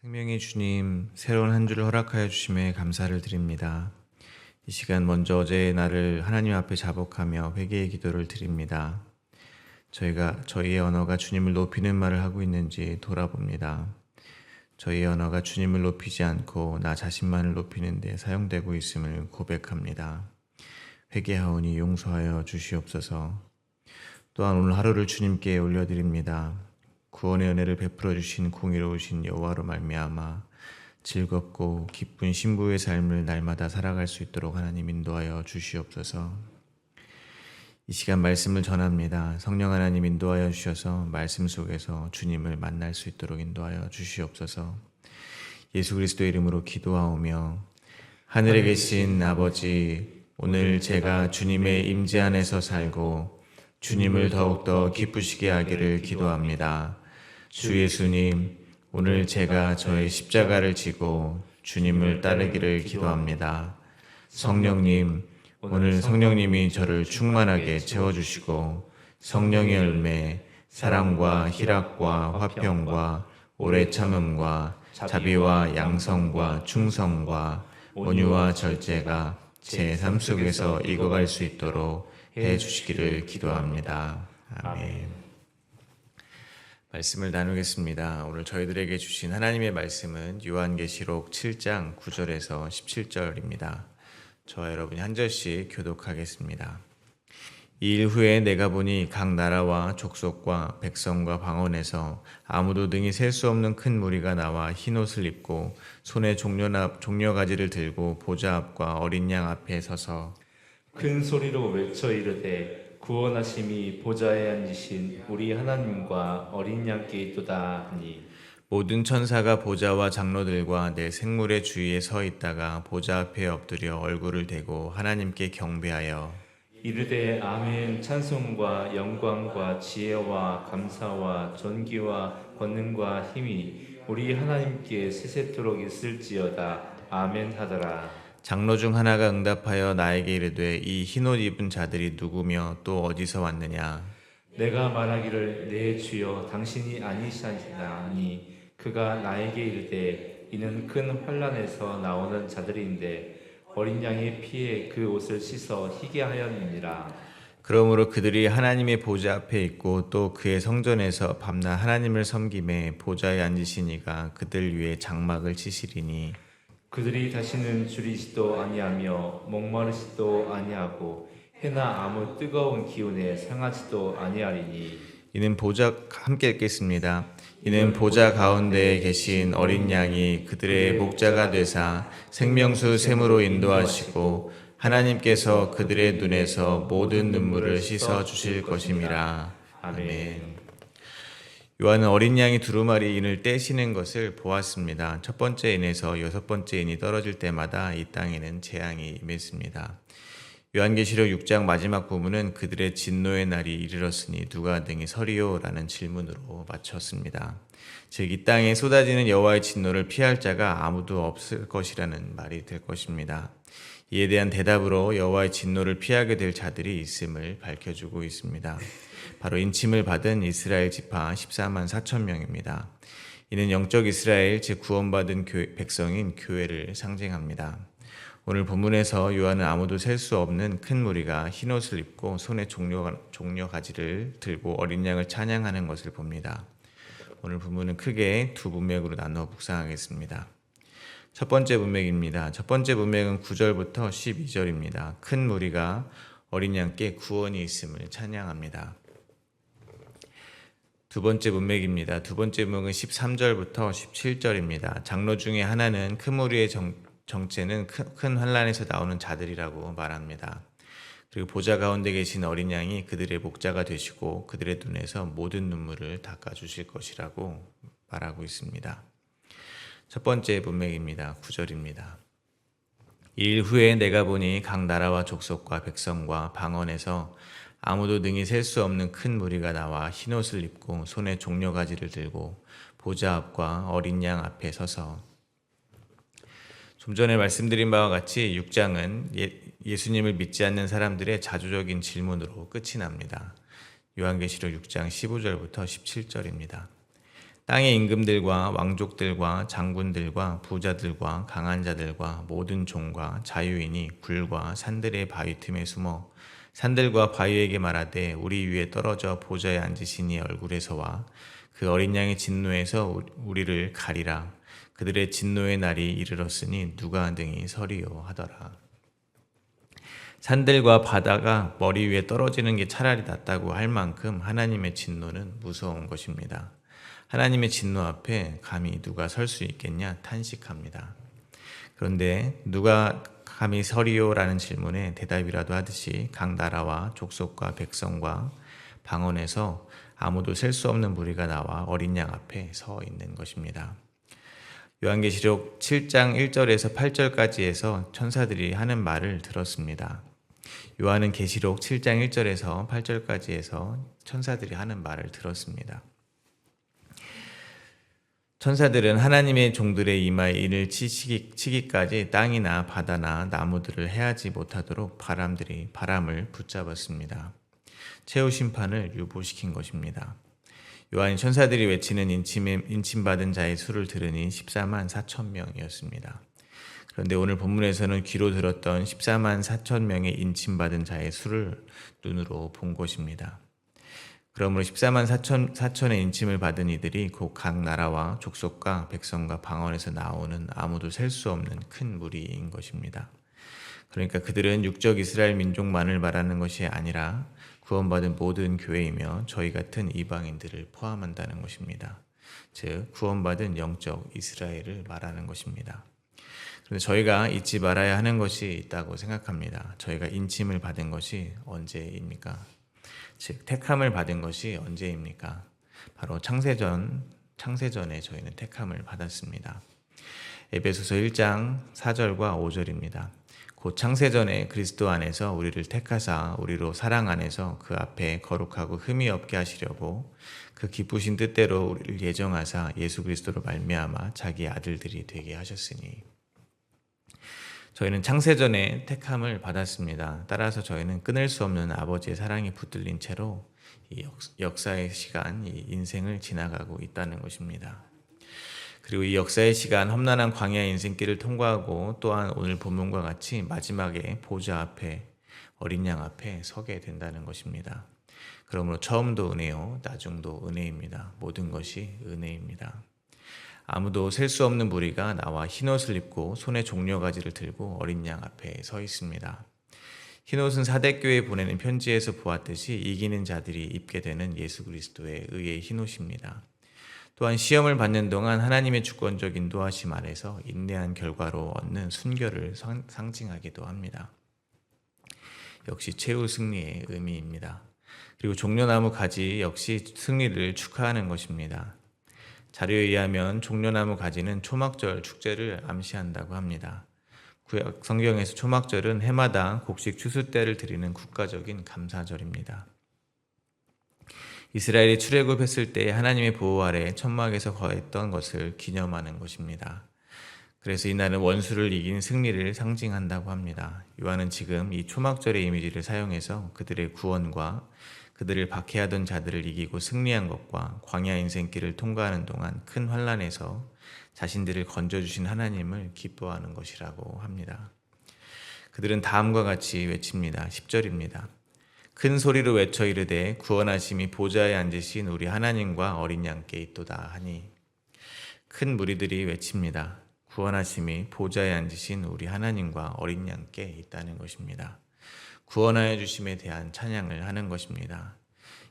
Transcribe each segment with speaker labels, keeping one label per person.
Speaker 1: 생명의 주님, 새로운 한 주를 허락하여 주심에 감사를 드립니다. 이 시간 먼저 어제의 날을 하나님 앞에 자복하며 회개의 기도를 드립니다. 저희의 언어가 주님을 높이는 말을 하고 있는지 돌아봅니다. 저희의 언어가 주님을 높이지 않고 나 자신만을 높이는 데 사용되고 있음을 고백합니다. 회개하오니 용서하여 주시옵소서. 또한 오늘 하루를 주님께 올려드립니다. 구원의 은혜를 베풀어 주신 공의로우신 여호와로 말미암아 즐겁고 기쁜 신부의 삶을 날마다 살아갈 수 있도록 하나님 인도하여 주시옵소서. 이 시간 말씀을 전합니다. 성령 하나님 인도하여 주셔서 말씀 속에서 주님을 만날 수 있도록 인도하여 주시옵소서. 예수 그리스도의 이름으로 기도하오며 하늘에 계신 아버지, 오늘 제가 주님의 임재 안에서 살고 주님을 더욱더 기쁘시게 하기를 기도합니다. 주 예수님, 오늘 제가 저의 십자가를 지고 주님을 따르기를 기도합니다. 성령님, 오늘 성령님이 저를 충만하게 채워주시고 성령의 열매, 사랑과 희락과 화평과 오래 참음과 자비와 양성과 충성과 온유와 절제가 제 삶 속에서 익어갈 수 있도록 해주시기를 기도합니다. 아멘. 말씀을 나누겠습니다. 오늘 저희들에게 주신 하나님의 말씀은 요한계시록 7장 9절에서 17절입니다. 저와 여러분이 한 절씩 교독하겠습니다. 이 일 후에 내가 보니 각 나라와 족속과 백성과 방언에서 아무도 능히 셀 수 없는 큰 무리가 나와 흰옷을 입고 손에 종려가지를 들고 보좌 앞과 어린 양 앞에 서서
Speaker 2: 큰 소리로 외쳐 이르되 구원하심이 보좌에 앉으신 우리 하나님과 어린 양께 있도다 하니
Speaker 1: 모든 천사가 보좌와 장로들과 내 생물의 주위에 서 있다가 보좌 앞에 엎드려 얼굴을 대고 하나님께 경배하여
Speaker 2: 이르되 아멘. 찬송과 영광과 지혜와 감사와 존귀와 권능과 힘이 우리 하나님께 세세토록 있을지어다. 아멘 하더라.
Speaker 1: 장로 중 하나가 응답하여 나에게 이르되 이 흰옷 입은 자들이 누구며 또 어디서 왔느냐.
Speaker 2: 내가 말하기를 내 주여 당신이 아니시나니 그가 나에게 이르되 이는 큰 환난에서 나오는 자들인데 어린 양의 피에 그 옷을 씻어 희게 하였느니라.
Speaker 1: 그러므로 그들이 하나님의 보좌 앞에 있고 또 그의 성전에서 밤낮 하나님을 섬김에 보좌에 앉으신 이가 그들 위에 장막을 치시리니
Speaker 2: 그들이 다시는 줄이지도 아니하며 목마르지도 아니하고 해나 아무 뜨거운 기운에 상하지도 아니하리니
Speaker 1: 이는 보좌 함께 읽겠습니다. 이는 보좌 가운데에 계신 어린 양이 그들의 목자가 되사 생명수 샘으로 인도하시고 하나님께서 그들의 눈에서 모든 눈물을 씻어 주실 것임이라. 아멘. 요한은 어린 양이 두루마리 인을 떼시는 것을 보았습니다. 첫 번째 인에서 여섯 번째 인이 떨어질 때마다 이 땅에는 재앙이 임했습니다. 요한계시록 6장 마지막 부분은 그들의 진노의 날이 이르렀으니 누가 능히 서리요? 라는 질문으로 마쳤습니다. 즉 이 땅에 쏟아지는 여호와의 진노를 피할 자가 아무도 없을 것이라는 말이 될 것입니다. 이에 대한 대답으로 여호와의 진노를 피하게 될 자들이 있음을 밝혀주고 있습니다. 바로 인침을 받은 이스라엘 지파 14만 4천 명입니다. 이는 영적 이스라엘 즉 구원받은 백성인 교회를 상징합니다. 오늘 본문에서 요한은 아무도 셀 수 없는 큰 무리가 흰옷을 입고 손에 종려 가지를 들고 어린 양을 찬양하는 것을 봅니다. 오늘 본문은 크게 두 문맥으로 나누어 묵상하겠습니다. 첫 번째 문맥입니다. 첫 번째 문맥은 9절부터 12절입니다. 큰 무리가 어린 양께 구원이 있음을 찬양합니다. 두 번째 문맥입니다. 두 번째 문맥은 13절부터 17절입니다. 장로 중에 하나는 큰 무리의 정체는 큰 환난에서 나오는 자들이라고 말합니다. 그리고 보좌 가운데 계신 어린 양이 그들의 목자가 되시고 그들의 눈에서 모든 눈물을 닦아주실 것이라고 말하고 있습니다. 첫 번째 문맥입니다. 9절입니다. 이 일 후에 내가 보니 각 나라와 족속과 백성과 방언에서 아무도 능히 셀 수 없는 큰 무리가 나와 흰옷을 입고 손에 종려가지를 들고 보좌 앞과 어린 양 앞에 서서 좀 전에 말씀드린 바와 같이 6장은 예수님을 믿지 않는 사람들의 자조적인 질문으로 끝이 납니다. 요한계시록 6장 15절부터 17절입니다. 땅의 임금들과 왕족들과 장군들과 부자들과 강한 자들과 모든 종과 자유인이 굴과 산들의 바위 틈에 숨어 산들과 바위에게 말하되 우리 위에 떨어져 보좌에 앉으시니 얼굴에서와 그 어린 양의 진노에서 우리를 가리라. 그들의 진노의 날이 이르렀으니 누가 능히 서리요 하더라. 산들과 바다가 머리 위에 떨어지는 게 차라리 낫다고 할 만큼 하나님의 진노는 무서운 것입니다. 하나님의 진노 앞에 감히 누가 설 수 있겠냐 탄식합니다. 그런데 누가 감히 서리요라는 질문에 대답이라도 하듯이 각 나라와 족속과 백성과 방언에서 아무도 셀 수 없는 무리가 나와 어린 양 앞에 서 있는 것입니다. 요한계시록 7장 1절에서 8절까지에서 천사들이 하는 말을 들었습니다. 요한은 계시록 7장 1절에서 8절까지에서 천사들이 하는 말을 들었습니다. 천사들은 하나님의 종들의 이마에 인을 치기까지 땅이나 바다나 나무들을 해하지 못하도록 바람을 붙잡았습니다. 최후 심판을 유보시킨 것입니다. 요한이 천사들이 외치는 인침받은 자의 수를 들으니 14만 4천 명이었습니다. 그런데 오늘 본문에서는 귀로 들었던 14만 4천 명의 인침받은 자의 수를 눈으로 본 것입니다. 그러므로 14만 4천의 인침을 받은 이들이 곧 각 나라와 족속과 백성과 방언에서 나오는 아무도 셀 수 없는 큰 무리인 것입니다. 그러니까 그들은 육적 이스라엘 민족만을 말하는 것이 아니라 구원받은 모든 교회이며 저희 같은 이방인들을 포함한다는 것입니다. 즉 구원받은 영적 이스라엘을 말하는 것입니다. 그런데 저희가 잊지 말아야 하는 것이 있다고 생각합니다. 저희가 인침을 받은 것이 언제입니까? 즉 택함을 받은 것이 언제입니까? 바로 창세전에 저희는 택함을 받았습니다. 에베소서 1장 4절과 5절입니다. 곧 창세전에 그리스도 안에서 우리를 택하사 우리로 사랑 안에서 그 앞에 거룩하고 흠이 없게 하시려고 그 기쁘신 뜻대로 우리를 예정하사 예수 그리스도로 말미암아 자기 아들들이 되게 하셨으니 저희는 창세전에 택함을 받았습니다. 따라서 저희는 끊을 수 없는 아버지의 사랑이 붙들린 채로 이 역사의 시간, 이 인생을 지나가고 있다는 것입니다. 그리고 이 역사의 시간, 험난한 광야 인생길을 통과하고 또한 오늘 본문과 같이 마지막에 보좌 앞에 어린 양 앞에 서게 된다는 것입니다. 그러므로 처음도 은혜요, 나중도 은혜입니다. 모든 것이 은혜입니다. 아무도 셀 수 없는 무리가 나와 흰옷을 입고 손에 종려가지를 들고 어린 양 앞에 서 있습니다. 흰옷은 사대교회에 보내는 편지에서 보았듯이 이기는 자들이 입게 되는 예수 그리스도의 의의 흰옷입니다. 또한 시험을 받는 동안 하나님의 주권적 인도하심 아래서 인내한 결과로 얻는 순결을 상징하기도 합니다. 역시 최후 승리의 의미입니다. 그리고 종려나무 가지 역시 승리를 축하하는 것입니다. 자료에 의하면 종려나무 가지는 초막절 축제를 암시한다고 합니다. 구약 성경에서 초막절은 해마다 곡식 추수 때를 드리는 국가적인 감사절입니다. 이스라엘이 출애굽했을 때 하나님의 보호 아래 천막에서 거했던 것을 기념하는 것입니다. 그래서 이날은 원수를 이긴 승리를 상징한다고 합니다. 요한은 지금 이 초막절의 이미지를 사용해서 그들의 구원과 그들을 박해하던 자들을 이기고 승리한 것과 광야 인생길을 통과하는 동안 큰 환난에서 자신들을 건져주신 하나님을 기뻐하는 것이라고 합니다. 그들은 다음과 같이 외칩니다. 10절입니다. 큰 소리로 외쳐 이르되 구원하심이 보좌에 앉으신 우리 하나님과 어린 양께 있도다 하니 큰 무리들이 외칩니다. 구원하심이 보좌에 앉으신 우리 하나님과 어린 양께 있다는 것입니다. 구원하여 주심에 대한 찬양을 하는 것입니다.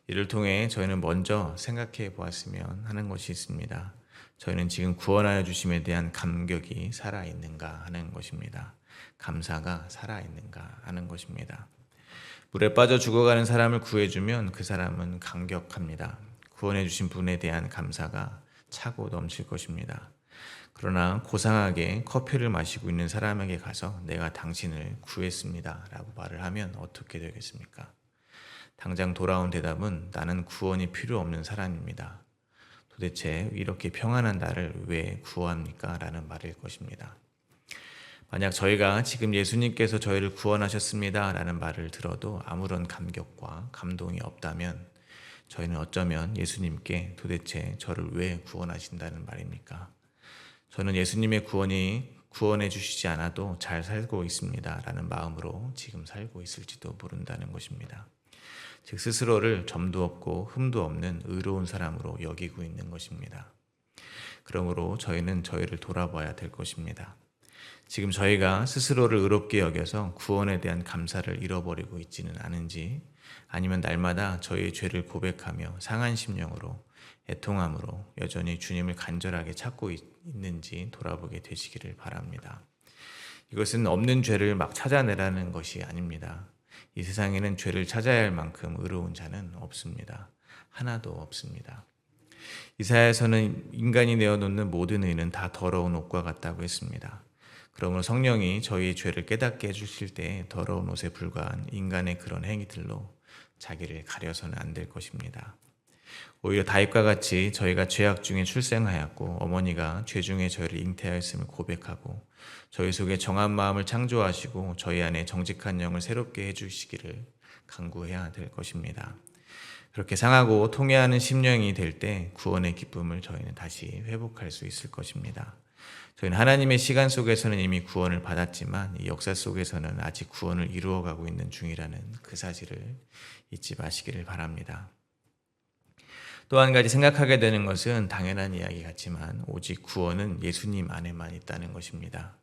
Speaker 1: 이를 통해 저희는 먼저 생각해 보았으면 하는 것이 있습니다. 저희는 지금 구원하여 주심에 대한 감격이 살아있는가 하는 것입니다. 감사가 살아있는가 하는 것입니다. 물에 빠져 죽어가는 사람을 구해주면 그 사람은 감격합니다. 구원해 주신 분에 대한 감사가 차고 넘칠 것입니다. 그러나 고상하게 커피를 마시고 있는 사람에게 가서 내가 당신을 구했습니다 라고 말을 하면 어떻게 되겠습니까? 당장 돌아온 대답은 나는 구원이 필요 없는 사람입니다. 도대체 이렇게 평안한 나를 왜 구합니까? 라는 말일 것입니다. 만약 저희가 지금 예수님께서 저희를 구원하셨습니다 라는 말을 들어도 아무런 감격과 감동이 없다면 저희는 어쩌면 예수님께 도대체 저를 왜 구원하신다는 말입니까? 저는 예수님의 구원해 주시지 않아도 잘 살고 있습니다 라는 마음으로 지금 살고 있을지도 모른다는 것입니다. 즉 스스로를 점도 없고 흠도 없는 의로운 사람으로 여기고 있는 것입니다. 그러므로 저희는 저희를 돌아봐야 될 것입니다. 지금 저희가 스스로를 의롭게 여겨서 구원에 대한 감사를 잃어버리고 있지는 않은지, 아니면 날마다 저희의 죄를 고백하며 상한 심령으로 애통함으로 여전히 주님을 간절하게 찾고 있는지 돌아보게 되시기를 바랍니다. 이것은 없는 죄를 막 찾아내라는 것이 아닙니다. 이 세상에는 죄를 찾아야 할 만큼 의로운 자는 없습니다. 하나도 없습니다. 이사야에서는 인간이 내어놓는 모든 의는 다 더러운 옷과 같다고 했습니다. 그러므로 성령이 저희의 죄를 깨닫게 해주실 때 더러운 옷에 불과한 인간의 그런 행위들로 자기를 가려서는 안 될 것입니다. 오히려 다윗과 같이 저희가 죄악 중에 출생하였고 어머니가 죄 중에 저희를 잉태하였음을 고백하고 저희 속에 정한 마음을 창조하시고 저희 안에 정직한 영을 새롭게 해주시기를 간구해야 될 것입니다. 그렇게 상하고 통회하는 심령이 될 때 구원의 기쁨을 저희는 다시 회복할 수 있을 것입니다. 저희는 하나님의 시간 속에서는 이미 구원을 받았지만 이 역사 속에서는 아직 구원을 이루어가고 있는 중이라는 그 사실을 잊지 마시기를 바랍니다. 또 한 가지 생각하게 되는 것은 당연한 이야기 같지만 오직 구원은 예수님 안에만 있다는 것입니다.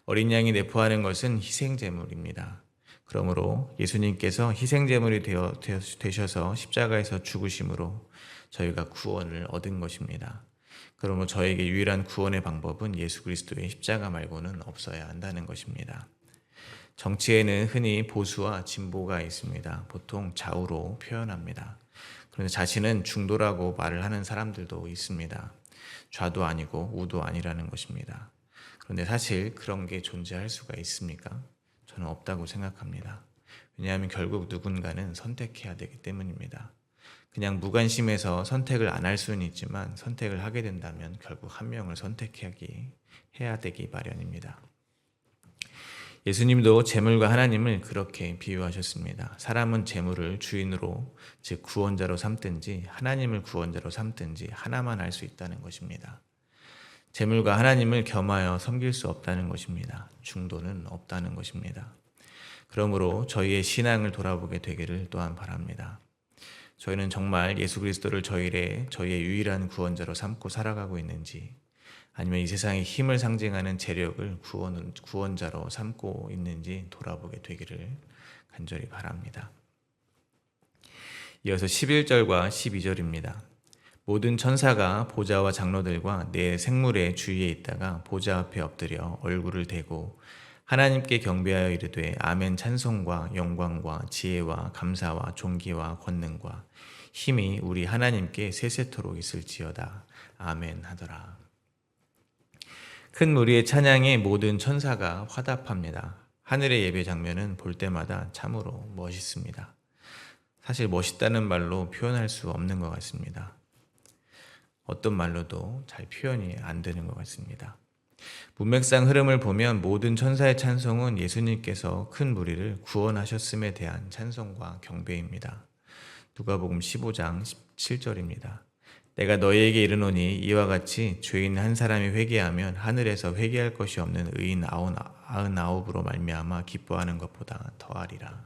Speaker 1: 어린 양이 내포하는 것은 희생제물입니다. 그러므로 예수님께서 희생제물이 되셔서 십자가에서 죽으심으로 저희가 구원을 얻은 것입니다. 그러므로 저에게 유일한 구원의 방법은 예수 그리스도의 십자가 말고는 없어야 한다는 것입니다. 정치에는 흔히 보수와 진보가 있습니다. 보통 좌우로 표현합니다. 그런데 자신은 중도라고 말을 하는 사람들도 있습니다. 좌도 아니고 우도 아니라는 것입니다. 그런데 사실 그런 게 존재할 수가 있습니까? 저는 없다고 생각합니다. 왜냐하면 결국 누군가는 선택해야 되기 때문입니다. 그냥 무관심해서 선택을 안 할 수는 있지만 선택을 하게 된다면 결국 한 명을 선택해야 되기 마련입니다. 예수님도 재물과 하나님을 그렇게 비유하셨습니다. 사람은 재물을 주인으로, 즉 구원자로 삼든지 하나님을 구원자로 삼든지 하나만 할 수 있다는 것입니다. 재물과 하나님을 겸하여 섬길 수 없다는 것입니다. 중도는 없다는 것입니다. 그러므로 저희의 신앙을 돌아보게 되기를 또한 바랍니다. 저희는 정말 예수 그리스도를 저희의 유일한 구원자로 삼고 살아가고 있는지, 아니면 이 세상의 힘을 상징하는 재력을 구원자로 삼고 있는지 돌아보게 되기를 간절히 바랍니다. 이어서 11절과 12절입니다. 모든 천사가 보좌와 장로들과 내 생물의 주위에 있다가 보좌 앞에 엎드려 얼굴을 대고 하나님께 경배하여 이르되 아멘. 찬송과 영광과 지혜와 감사와 존귀와 권능과 힘이 우리 하나님께 세세토록 있을지어다. 아멘 하더라. 큰 무리의 찬양에 모든 천사가 화답합니다. 하늘의 예배 장면은 볼 때마다 참으로 멋있습니다. 사실 멋있다는 말로 표현할 수 없는 것 같습니다. 어떤 말로도 잘 표현이 안 되는 것 같습니다. 문맥상 흐름을 보면 모든 천사의 찬송은 예수님께서 큰 무리를 구원하셨음에 대한 찬송과 경배입니다. 누가복음 15장 17절입니다. 내가 너희에게 이르노니 이와 같이 죄인 한 사람이 회개하면 하늘에서 회개할 것이 없는 의인 99으로 말미암아 기뻐하는 것보다 더하리라.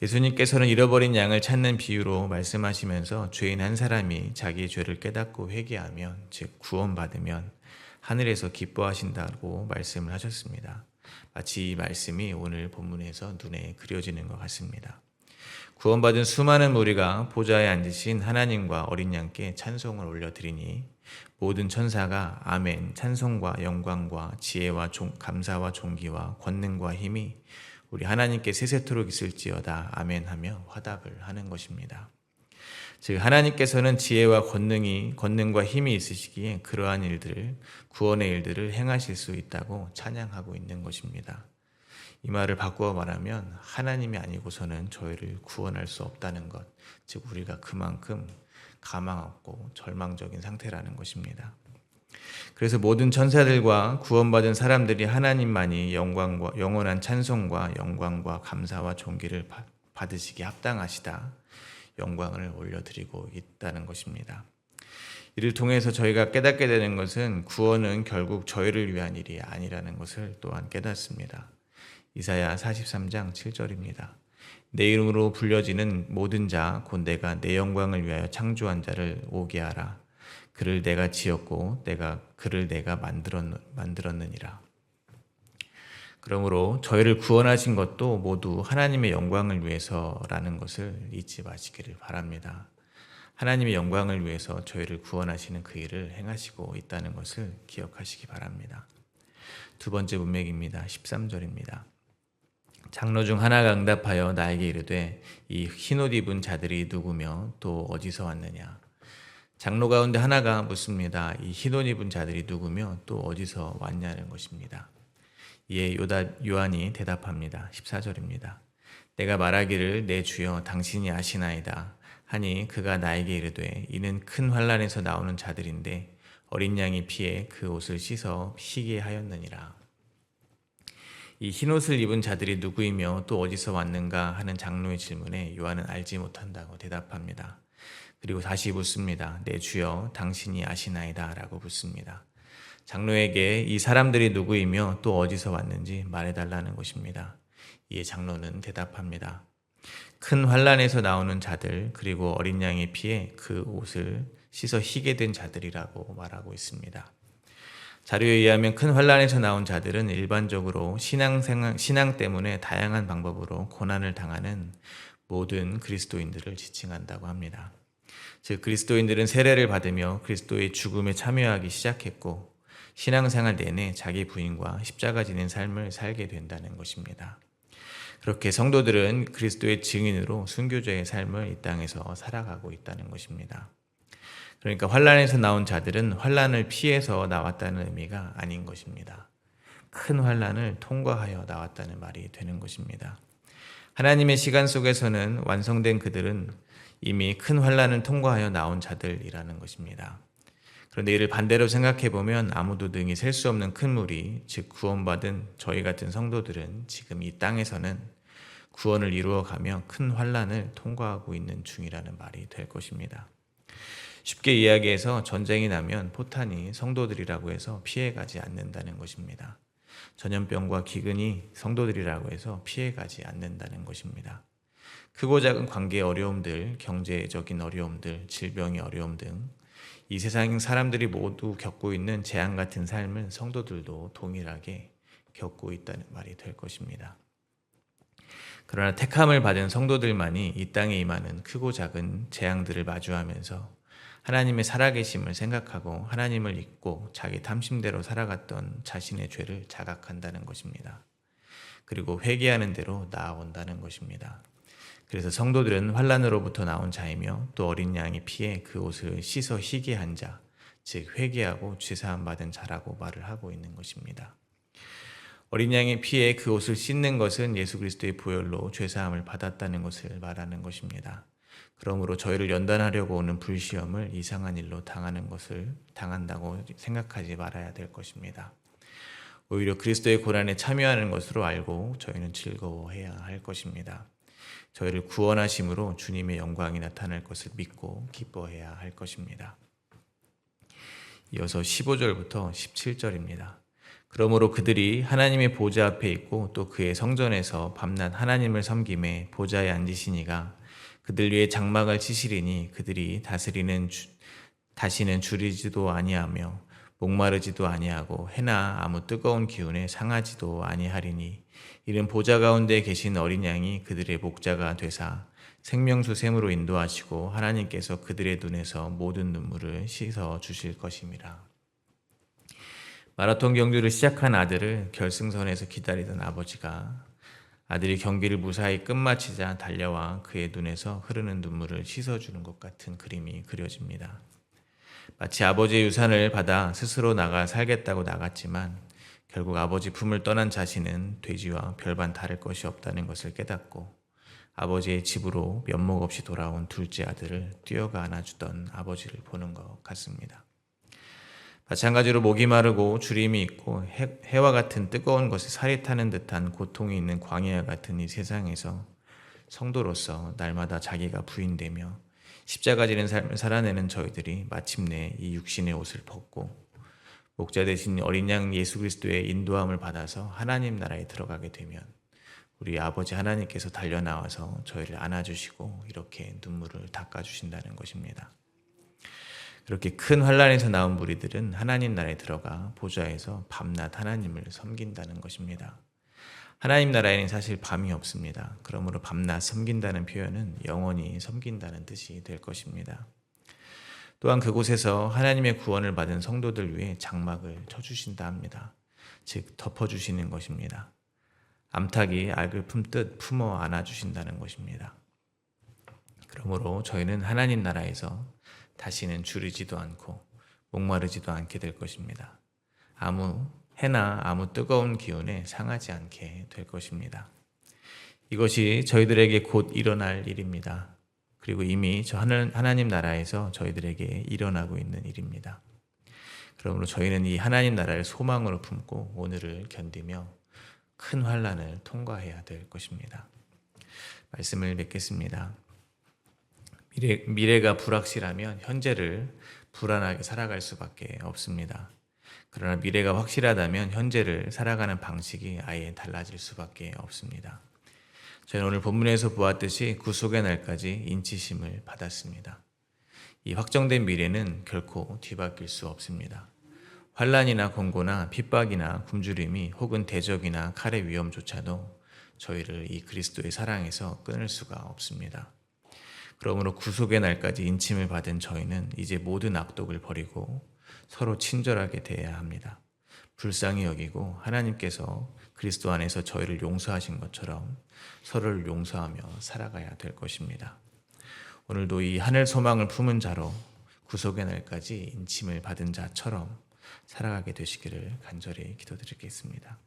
Speaker 1: 예수님께서는 잃어버린 양을 찾는 비유로 말씀하시면서 죄인 한 사람이 자기의 죄를 깨닫고 회개하면, 즉 구원받으면 하늘에서 기뻐하신다고 말씀을 하셨습니다. 마치 이 말씀이 오늘 본문에서 눈에 그려지는 것 같습니다. 구원받은 수많은 무리가 보좌에 앉으신 하나님과 어린 양께 찬송을 올려드리니 모든 천사가 아멘, 찬송과 영광과 지혜와 감사와 존귀와 권능과 힘이 우리 하나님께 세세토록 있을지어다 아멘 하며 화답을 하는 것입니다. 즉 하나님께서는 지혜와 권능과 힘이 있으시기에 그러한 일들을, 구원의 일들을 행하실 수 있다고 찬양하고 있는 것입니다. 이 말을 바꾸어 말하면 하나님이 아니고서는 저희를 구원할 수 없다는 것, 즉 우리가 그만큼 가망 없고 절망적인 상태라는 것입니다. 그래서 모든 천사들과 구원받은 사람들이 하나님만이 영원한 찬송과 영광과 감사와 존귀를 받으시기에 합당하시다. 영광을 올려드리고 있다는 것입니다. 이를 통해서 저희가 깨닫게 되는 것은 구원은 결국 저희를 위한 일이 아니라는 것을 또한 깨닫습니다. 이사야 43장 7절입니다. 내 이름으로 불려지는 모든 자 곧 내가 내 영광을 위하여 창조한 자를 오게 하라. 그를 내가 지었고 그를 내가 만들었느니라. 그러므로 저희를 구원하신 것도 모두 하나님의 영광을 위해서라는 것을 잊지 마시기를 바랍니다. 하나님의 영광을 위해서 저희를 구원하시는 그 일을 행하시고 있다는 것을 기억하시기 바랍니다. 두 번째 문맥입니다. 13절입니다. 장로 중 하나가 응답하여 나에게 이르되 이 흰옷 입은 자들이 누구며 또 어디서 왔느냐. 장로 가운데 하나가 묻습니다. 이 흰옷 입은 자들이 누구며 또 어디서 왔냐는 것입니다. 이에 요한이 대답합니다. 14절입니다. 내가 말하기를 내 주여 당신이 아시나이다 하니 그가 나에게 이르되 이는 큰 환난에서 나오는 자들인데 어린 양이 피해 그 옷을 씻어 희게 하였느니라. 이 흰옷을 입은 자들이 누구이며 또 어디서 왔는가 하는 장로의 질문에 요한은 알지 못한다고 대답합니다. 그리고 다시 묻습니다. 내 주여 당신이 아시나이다 라고 묻습니다. 장로에게 이 사람들이 누구이며 또 어디서 왔는지 말해달라는 것입니다. 이에 장로는 대답합니다. 큰 환난에서 나오는 자들 그리고 어린 양의 피에 그 옷을 씻어 희게 된 자들이라고 말하고 있습니다. 자료에 의하면 큰 환난에서 나온 자들은 일반적으로 신앙 때문에 다양한 방법으로 고난을 당하는 모든 그리스도인들을 지칭한다고 합니다. 즉 그리스도인들은 세례를 받으며 그리스도의 죽음에 참여하기 시작했고 신앙생활 내내 자기 부인과 십자가 지는 삶을 살게 된다는 것입니다. 그렇게 성도들은 그리스도의 증인으로 순교자의 삶을 이 땅에서 살아가고 있다는 것입니다. 그러니까 환난에서 나온 자들은 환난을 피해서 나왔다는 의미가 아닌 것입니다. 큰 환난을 통과하여 나왔다는 말이 되는 것입니다. 하나님의 시간 속에서는 완성된 그들은 이미 큰 환난을 통과하여 나온 자들이라는 것입니다. 그런데 이를 반대로 생각해 보면 아무도 능히 셀 수 없는 큰 무리, 즉 구원받은 저희 같은 성도들은 지금 이 땅에서는 구원을 이루어가며 큰 환난을 통과하고 있는 중이라는 말이 될 것입니다. 쉽게 이야기해서 전쟁이 나면 포탄이 성도들이라고 해서 피해가지 않는다는 것입니다. 전염병과 기근이 성도들이라고 해서 피해가지 않는다는 것입니다. 크고 작은 관계의 어려움들, 경제적인 어려움들, 질병의 어려움 등 이 세상 사람들이 모두 겪고 있는 재앙 같은 삶을 성도들도 동일하게 겪고 있다는 말이 될 것입니다. 그러나 택함을 받은 성도들만이 이 땅에 임하는 크고 작은 재앙들을 마주하면서 하나님의 살아계심을 생각하고 하나님을 잊고 자기 탐심대로 살아갔던 자신의 죄를 자각한다는 것입니다. 그리고 회개하는 대로 나아온다는 것입니다. 그래서 성도들은 환난으로부터 나온 자이며 또 어린 양이 피해 그 옷을 씻어 희게 한 자, 즉 회개하고 죄사함 받은 자라고 말을 하고 있는 것입니다. 어린 양의 피에 그 옷을 씻는 것은 예수 그리스도의 보혈로 죄사함을 받았다는 것을 말하는 것입니다. 그러므로 저희를 연단하려고 오는 불시험을 이상한 일로 당한다고 생각하지 말아야 될 것입니다. 오히려 그리스도의 고난에 참여하는 것으로 알고 저희는 즐거워해야 할 것입니다. 저희를 구원하심으로 주님의 영광이 나타날 것을 믿고 기뻐해야 할 것입니다. 이어서 15절부터 17절입니다. 그러므로 그들이 하나님의 보좌 앞에 있고 또 그의 성전에서 밤낮 하나님을 섬김에 보좌에 앉으시니가 그들 위에 장막을 치시리니 그들이 다시는 줄이지도 아니하며 목마르지도 아니하고 해나 아무 뜨거운 기운에 상하지도 아니하리니 이는 보좌 가운데 계신 어린 양이 그들의 목자가 되사 생명수 샘으로 인도하시고 하나님께서 그들의 눈에서 모든 눈물을 씻어 주실 것임이라. 마라톤 경주를 시작한 아들을 결승선에서 기다리던 아버지가 아들이 경기를 무사히 끝마치자 달려와 그의 눈에서 흐르는 눈물을 씻어주는 것 같은 그림이 그려집니다. 마치 아버지의 유산을 받아 스스로 나가 살겠다고 나갔지만 결국 아버지 품을 떠난 자신은 돼지와 별반 다를 것이 없다는 것을 깨닫고 아버지의 집으로 면목 없이 돌아온 둘째 아들을 뛰어가 안아주던 아버지를 보는 것 같습니다. 마찬가지로 목이 마르고 주림이 있고 해와 같은 뜨거운 것에 살이 타는 듯한 고통이 있는 광야 같은 이 세상에서 성도로서 날마다 자기가 부인되며 십자가 지는 삶을 살아내는 저희들이 마침내 이 육신의 옷을 벗고 목자 되신 어린 양 예수 그리스도의 인도함을 받아서 하나님 나라에 들어가게 되면 우리 아버지 하나님께서 달려나와서 저희를 안아주시고 이렇게 눈물을 닦아주신다는 것입니다. 그렇게 큰 환난에서 나온 무리들은 하나님 나라에 들어가 보좌에서 밤낮 하나님을 섬긴다는 것입니다. 하나님 나라에는 사실 밤이 없습니다. 그러므로 밤낮 섬긴다는 표현은 영원히 섬긴다는 뜻이 될 것입니다. 또한 그곳에서 하나님의 구원을 받은 성도들 위해 장막을 쳐주신다 합니다. 즉 덮어주시는 것입니다. 암탉이 알을 품듯 품어 안아주신다는 것입니다. 그러므로 저희는 하나님 나라에서 다시는 주리지도 않고 목마르지도 않게 될 것입니다. 아무 해나 아무 뜨거운 기운에 상하지 않게 될 것입니다. 이것이 저희들에게 곧 일어날 일입니다. 그리고 이미 저 하나님 나라에서 저희들에게 일어나고 있는 일입니다. 그러므로 저희는 이 하나님 나라를 소망으로 품고 오늘을 견디며 큰 환난을 통과해야 될 것입니다. 말씀을 맺겠습니다. 미래가 불확실하면 현재를 불안하게 살아갈 수밖에 없습니다. 그러나 미래가 확실하다면 현재를 살아가는 방식이 아예 달라질 수밖에 없습니다. 저는 오늘 본문에서 보았듯이 구속의 날까지 인치심을 받았습니다. 이 확정된 미래는 결코 뒤바뀔 수 없습니다. 환난이나 권고나 핍박이나 굶주림이 혹은 대적이나 칼의 위험조차도 저희를 이 그리스도의 사랑에서 끊을 수가 없습니다. 그러므로 구속의 날까지 인침을 받은 저희는 이제 모든 악독을 버리고 서로 친절하게 대해야 합니다. 불쌍히 여기고 하나님께서 그리스도 안에서 저희를 용서하신 것처럼 서로를 용서하며 살아가야 될 것입니다. 오늘도 이 하늘 소망을 품은 자로 구속의 날까지 인침을 받은 자처럼 살아가게 되시기를 간절히 기도드리겠습니다.